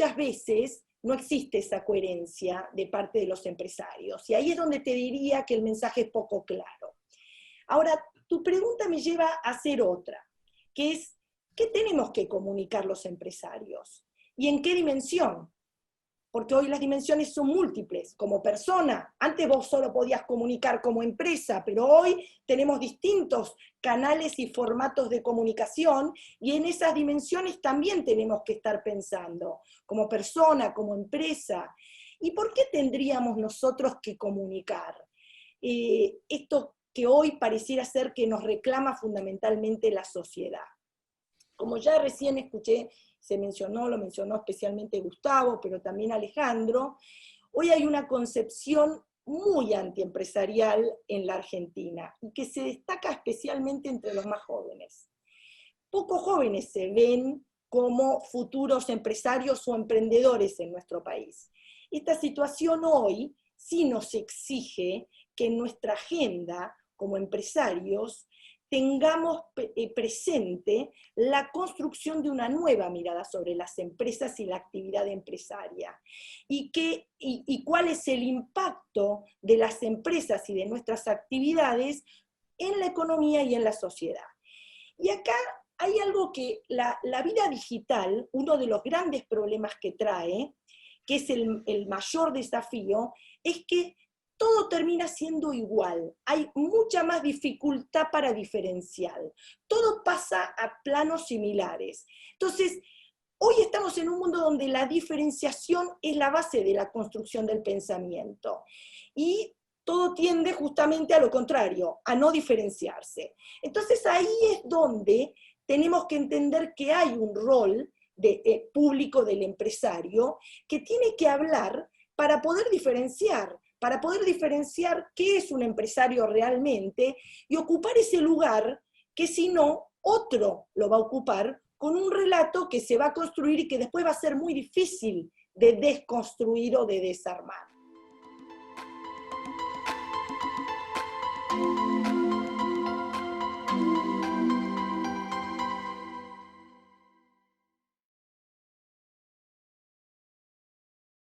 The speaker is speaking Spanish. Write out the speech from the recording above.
muchas veces no existe esa coherencia de parte de los empresarios. Y ahí es donde te diría que el mensaje es poco claro. Ahora, tu pregunta me lleva a hacer otra, que es, ¿qué tenemos que comunicar los empresarios? ¿Y en qué dimensión? Porque hoy las dimensiones son múltiples, como persona. Antes vos solo podías comunicar como empresa, pero hoy tenemos distintos canales y formatos de comunicación, y en esas dimensiones también tenemos que estar pensando, como persona, como empresa. ¿Y por qué tendríamos nosotros que comunicar? Esto que hoy pareciera ser que nos reclama fundamentalmente la sociedad. Como ya recién escuché, lo mencionó especialmente Gustavo, pero también Alejandro, hoy hay una concepción muy antiempresarial en la Argentina, y que se destaca especialmente entre los más jóvenes. Pocos jóvenes se ven como futuros empresarios o emprendedores en nuestro país. Esta situación hoy sí nos exige que en nuestra agenda como empresarios tengamos presente la construcción de una nueva mirada sobre las empresas y la actividad empresaria, y cuál es el impacto de las empresas y de nuestras actividades en la economía y en la sociedad. Y acá hay algo que la vida digital, uno de los grandes problemas que trae, que es el mayor desafío, es que todo termina siendo igual. Hay mucha más dificultad para diferenciar. Todo pasa a planos similares. Entonces, hoy estamos en un mundo donde la diferenciación es la base de la construcción del pensamiento. Y todo tiende justamente a lo contrario, a no diferenciarse. Entonces ahí es donde tenemos que entender que hay un rol público del empresario que tiene que hablar para poder diferenciar qué es un empresario realmente y ocupar ese lugar que si no, otro lo va a ocupar con un relato que se va a construir y que después va a ser muy difícil de desconstruir o de desarmar.